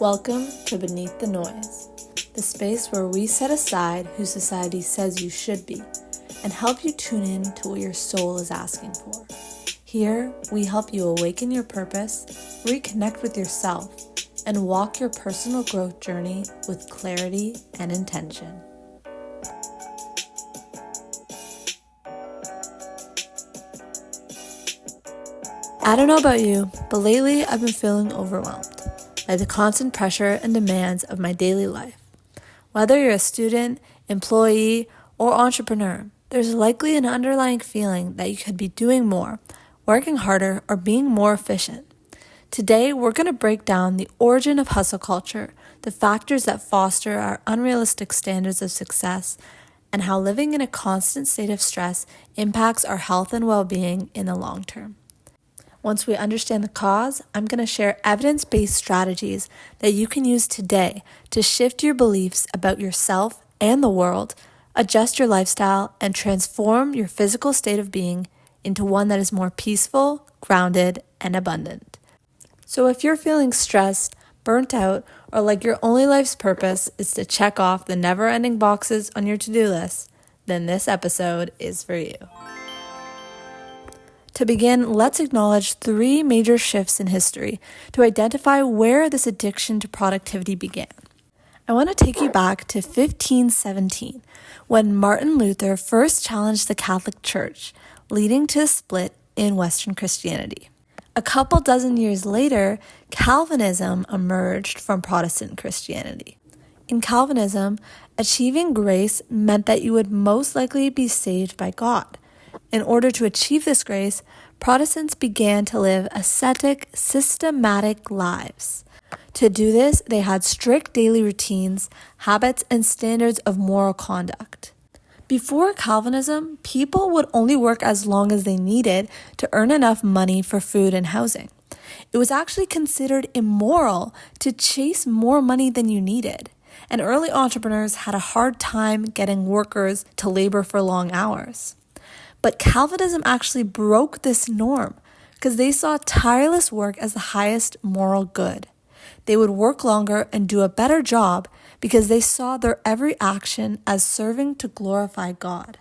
Welcome to Beneath the Noise, the space where we set aside who society says you should be and help you tune in to what your soul is asking for. Here, we help you awaken your purpose, reconnect with yourself, and walk your personal growth journey with clarity and intention. I don't know about you, but lately I've been feeling overwhelmed by the constant pressure and demands of my daily life. Whether you're a student, employee, or entrepreneur, there's likely an underlying feeling that you could be doing more, working harder, or being more efficient. Today, we're going to break down the origin of hustle culture, the factors that foster our unrealistic standards of success, and how living in a constant state of stress impacts our health and well-being in the long term. Once we understand the cause, I'm going to share evidence-based strategies that you can use today to shift your beliefs about yourself and the world, adjust your lifestyle, and transform your physical state of being into one that is more peaceful, grounded, and abundant. So if you're feeling stressed, burnt out, or like your only life's purpose is to check off the never-ending boxes on your to-do list, then this episode is for you. To begin, let's acknowledge 3 major shifts in history to identify where this addiction to productivity began. I want to take you back to 1517, when Martin Luther first challenged the Catholic Church, leading to a split in Western Christianity. A couple dozen years later, Calvinism emerged from Protestant Christianity. In Calvinism, achieving grace meant that you would most likely be saved by God. In order to achieve this grace, Protestants began to live ascetic, systematic lives. To do this, they had strict daily routines, habits, and standards of moral conduct. Before Calvinism, people would only work as long as they needed to earn enough money for food and housing. It was actually considered immoral to chase more money than you needed, and early entrepreneurs had a hard time getting workers to labor for long hours. But Calvinism actually broke this norm because they saw tireless work as the highest moral good. They would work longer and do a better job because they saw their every action as serving to glorify God.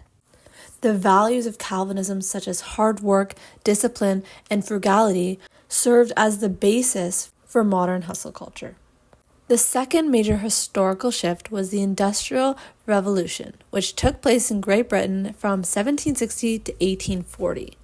The values of Calvinism, such as hard work, discipline, and frugality, served as the basis for modern hustle culture. The second major historical shift was the Industrial Revolution, which took place in Great Britain from 1760 to 1840.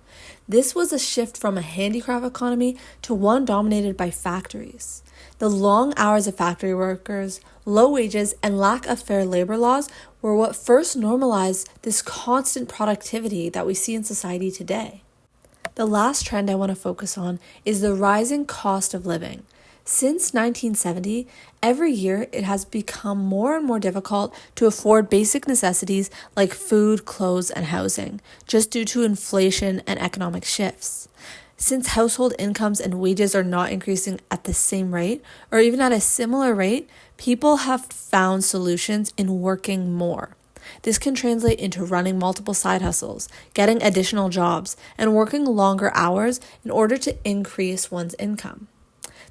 This was a shift from a handicraft economy to one dominated by factories. The long hours of factory workers, low wages, and lack of fair labor laws were what first normalized this constant productivity that we see in society today. The last trend I want to focus on is the rising cost of living. Since 1970, every year it has become more and more difficult to afford basic necessities like food, clothes, and housing, just due to inflation and economic shifts. Since household incomes and wages are not increasing at the same rate, or even at a similar rate, people have found solutions in working more. This can translate into running multiple side hustles, getting additional jobs, and working longer hours in order to increase one's income.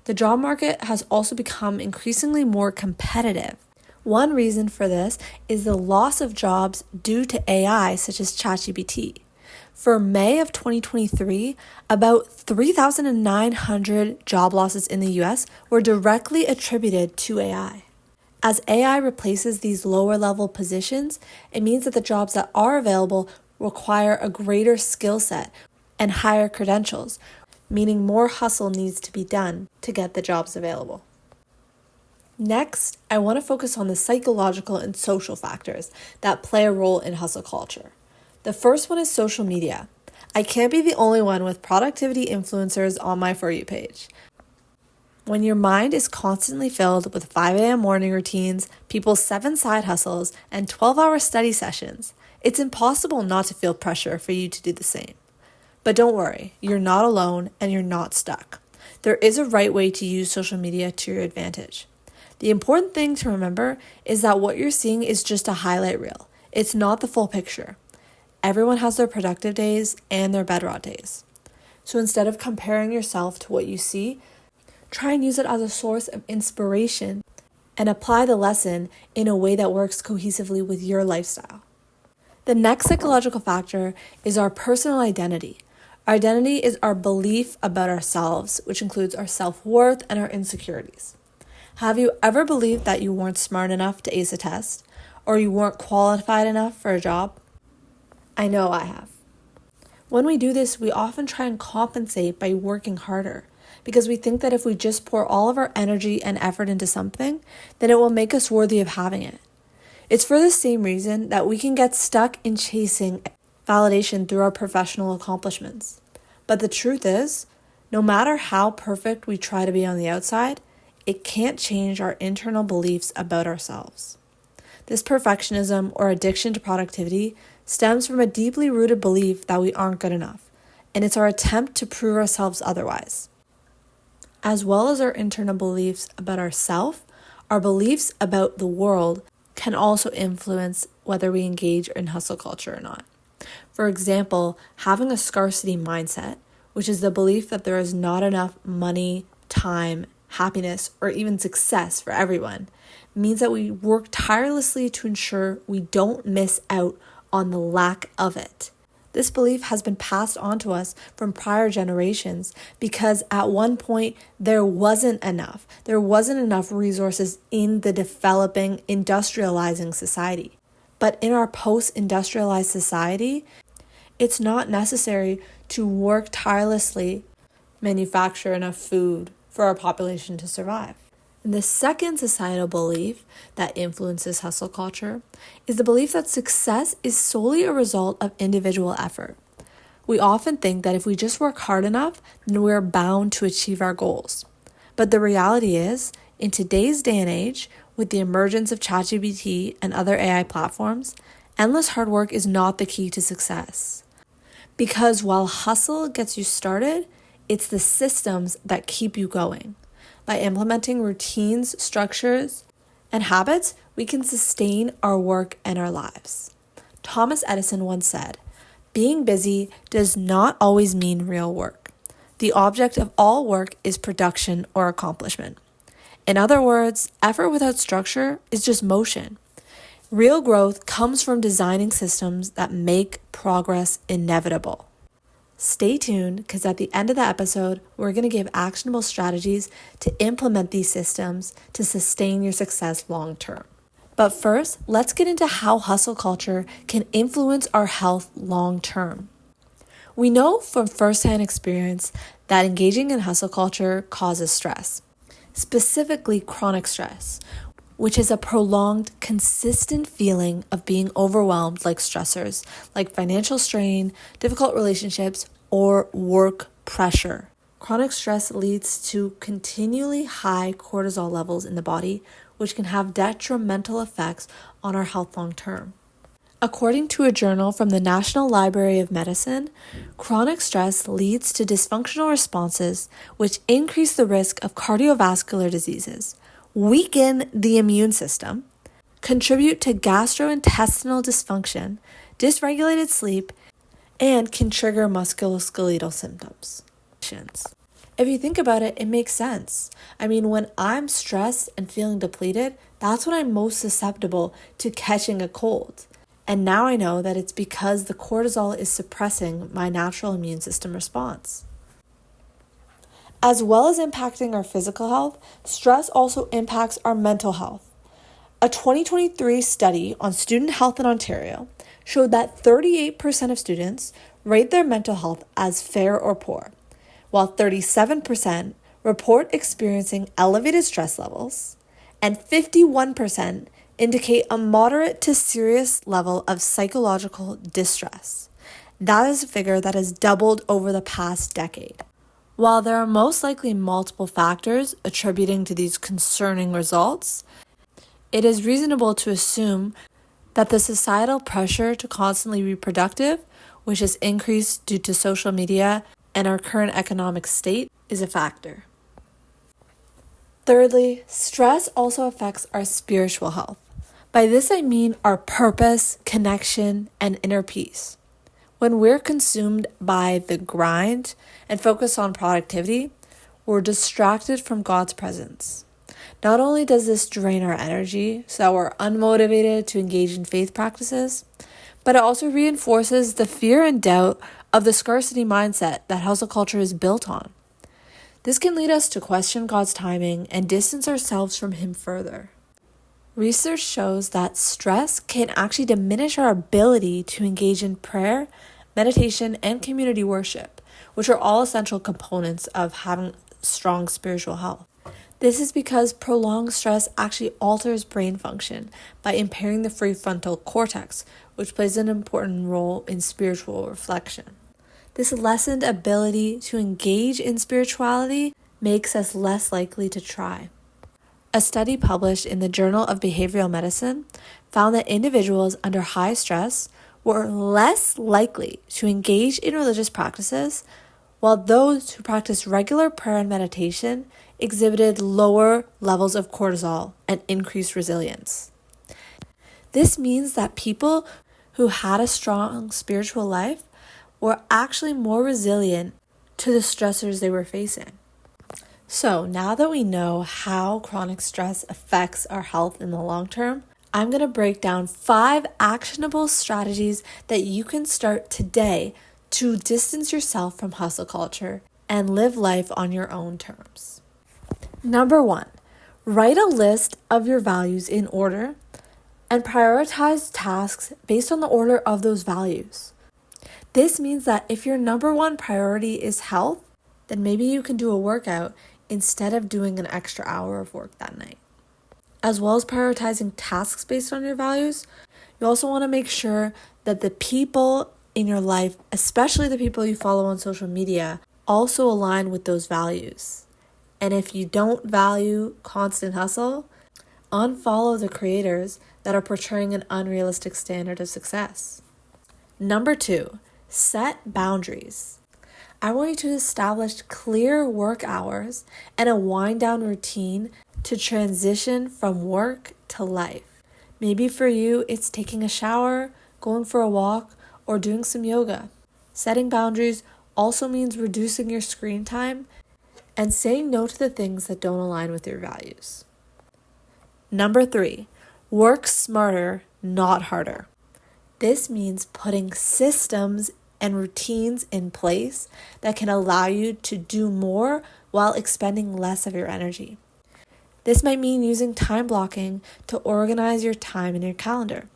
The job market has also become increasingly more competitive. One reason for this is the loss of jobs due to AI, such as ChatGPT. For May of 2023, about 3,900 job losses in the US were directly attributed to AI. As AI replaces these lower-level positions, it means that the jobs that are available require a greater skill set and higher credentials, meaning more hustle needs to be done to get the jobs available. Next, I want to focus on the psychological and social factors that play a role in hustle culture. The first one is social media. I can't be the only one with productivity influencers on my For You page. When your mind is constantly filled with 5 a.m. morning routines, people's 7 side hustles, and 12-hour study sessions, it's impossible not to feel pressure for you to do the same. But don't worry, you're not alone and you're not stuck. There is a right way to use social media to your advantage. The important thing to remember is that what you're seeing is just a highlight reel. It's not the full picture. Everyone has their productive days and their bed rot days. So instead of comparing yourself to what you see, try and use it as a source of inspiration and apply the lesson in a way that works cohesively with your lifestyle. The next psychological factor is our personal identity. Our identity is our belief about ourselves, which includes our self-worth and our insecurities. Have you ever believed that you weren't smart enough to ace a test, or you weren't qualified enough for a job? I know I have. When we do this, we often try and compensate by working harder, because we think that if we just pour all of our energy and effort into something, then it will make us worthy of having it. It's for the same reason that we can get stuck in chasing validation through our professional accomplishments. But the truth is, no matter how perfect we try to be on the outside, it can't change our internal beliefs about ourselves. This perfectionism or addiction to productivity stems from a deeply rooted belief that we aren't good enough, and it's our attempt to prove ourselves otherwise. As well as our internal beliefs about ourselves, our beliefs about the world can also influence whether we engage in hustle culture or not. For example, having a scarcity mindset, which is the belief that there is not enough money, time, happiness, or even success for everyone, means that we work tirelessly to ensure we don't miss out on the lack of it. This belief has been passed on to us from prior generations because at one point there wasn't enough. There wasn't enough resources in the developing, industrializing society. But in our post-industrialized society, it's not necessary to work tirelessly, manufacture enough food for our population to survive. And the second societal belief that influences hustle culture is the belief that success is solely a result of individual effort. We often think that if we just work hard enough, then we're bound to achieve our goals. But the reality is, in today's day and age, with the emergence of ChatGPT and other AI platforms, endless hard work is not the key to success. Because while hustle gets you started, it's the systems that keep you going. By implementing routines, structures, and habits, we can sustain our work and our lives. Thomas Edison once said, "Being busy does not always mean real work. The object of all work is production or accomplishment." In other words, effort without structure is just motion. Real growth comes from designing systems that make progress inevitable. Stay tuned, because at the end of the episode, we're going to give actionable strategies to implement these systems to sustain your success long term. But first, let's get into how hustle culture can influence our health long term. We know from firsthand experience that engaging in hustle culture causes stress, specifically chronic stress, which is a prolonged, consistent feeling of being overwhelmed like stressors, like financial strain, difficult relationships, or work pressure. Chronic stress leads to continually high cortisol levels in the body, which can have detrimental effects on our health long term. According to a journal from the National Library of Medicine, chronic stress leads to dysfunctional responses, which increase the risk of cardiovascular diseases, weaken the immune system, contribute to gastrointestinal dysfunction, dysregulated sleep, and can trigger musculoskeletal symptoms. If you think about it, it makes sense. I mean, when I'm stressed and feeling depleted, that's when I'm most susceptible to catching a cold. And now I know that it's because the cortisol is suppressing my natural immune system response. As well as impacting our physical health, stress also impacts our mental health. A 2023 study on student health in Ontario showed that 38% of students rate their mental health as fair or poor, while 37% report experiencing elevated stress levels, and 51% indicate a moderate to serious level of psychological distress. That is a figure that has doubled over the past decade. While there are most likely multiple factors attributing to these concerning results, it is reasonable to assume that the societal pressure to constantly be productive, which has increased due to social media and our current economic state, is a factor. Thirdly, stress also affects our spiritual health. By this I mean our purpose, connection, and inner peace. When we're consumed by the grind and focus on productivity, we're distracted from God's presence. Not only does this drain our energy, so that we're unmotivated to engage in faith practices, but it also reinforces the fear and doubt of the scarcity mindset that hustle culture is built on. This can lead us to question God's timing and distance ourselves from Him further. Research shows that stress can actually diminish our ability to engage in prayer, meditation, and community worship, which are all essential components of having strong spiritual health. This is because prolonged stress actually alters brain function by impairing the prefrontal cortex, which plays an important role in spiritual reflection. This lessened ability to engage in spirituality makes us less likely to try. A study published in the Journal of Behavioral Medicine found that individuals under high stress were less likely to engage in religious practices, while those who practiced regular prayer and meditation exhibited lower levels of cortisol and increased resilience. This means that people who had a strong spiritual life were actually more resilient to the stressors they were facing. So now that we know how chronic stress affects our health in the long term, I'm going to break down 5 actionable strategies that you can start today to distance yourself from hustle culture and live life on your own terms. Number 1, write a list of your values in order and prioritize tasks based on the order of those values. This means that if your number 1 priority is health, then maybe you can do a workout instead of doing an extra hour of work that night. As well as prioritizing tasks based on your values, you also want to make sure that the people in your life, especially the people you follow on social media, also align with those values. And if you don't value constant hustle, unfollow the creators that are portraying an unrealistic standard of success. Number 2, set boundaries. I want you to establish clear work hours and a wind down routine to transition from work to life. Maybe for you, it's taking a shower, going for a walk, or doing some yoga. Setting boundaries also means reducing your screen time and saying no to the things that don't align with your values. Number 3, work smarter, not harder. This means putting systems and routines in place that can allow you to do more while expending less of your energy. This might mean using time blocking to organize your time in your calendar.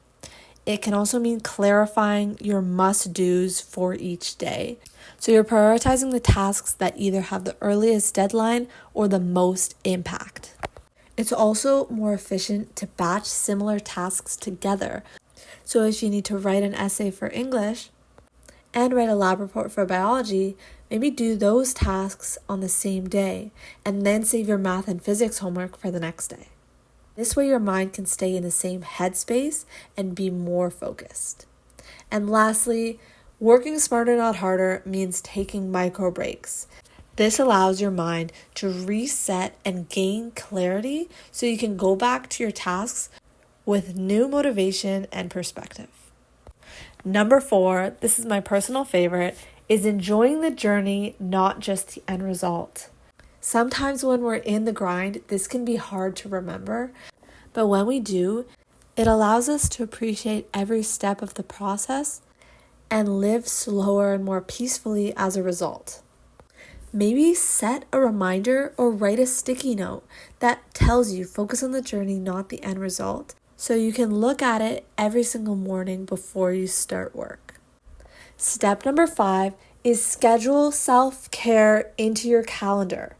It can also mean clarifying your must-dos for each day. So you're prioritizing the tasks that either have the earliest deadline or the most impact. It's also more efficient to batch similar tasks together. So if you need to write an essay for English and write a lab report for biology, maybe do those tasks on the same day and then save your math and physics homework for the next day. This way your mind can stay in the same headspace and be more focused. And lastly, working smarter, not harder means taking micro breaks. This allows your mind to reset and gain clarity so you can go back to your tasks with new motivation and perspective. Number 4, this is my personal favorite, is enjoying the journey, not just the end result. Sometimes when we're in the grind, this can be hard to remember, but when we do, it allows us to appreciate every step of the process and live slower and more peacefully as a result. Maybe set a reminder or write a sticky note that tells you focus on the journey, not the end result, so you can look at it every single morning before you start work. Step number 5 is schedule self-care into your calendar.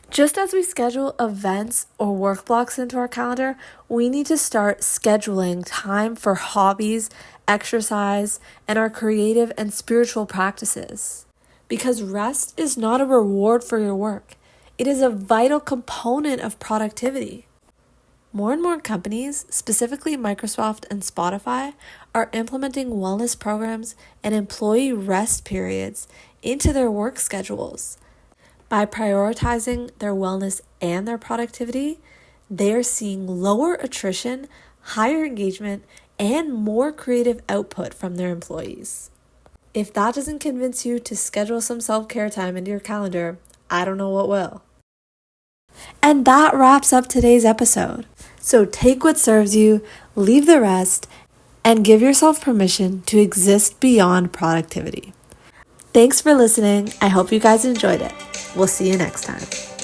Just as we schedule events or work blocks into our calendar, we need to start scheduling time for hobbies, exercise, and our creative and spiritual practices. Because rest is not a reward for your work. It is a vital component of productivity. More and more companies, specifically Microsoft and Spotify, are implementing wellness programs and employee rest periods into their work schedules. By prioritizing their wellness and their productivity, they are seeing lower attrition, higher engagement, and more creative output from their employees. If that doesn't convince you to schedule some self-care time into your calendar, I don't know what will. And that wraps up today's episode. So take what serves you, leave the rest, and give yourself permission to exist beyond productivity. Thanks for listening. I hope you guys enjoyed it. We'll see you next time.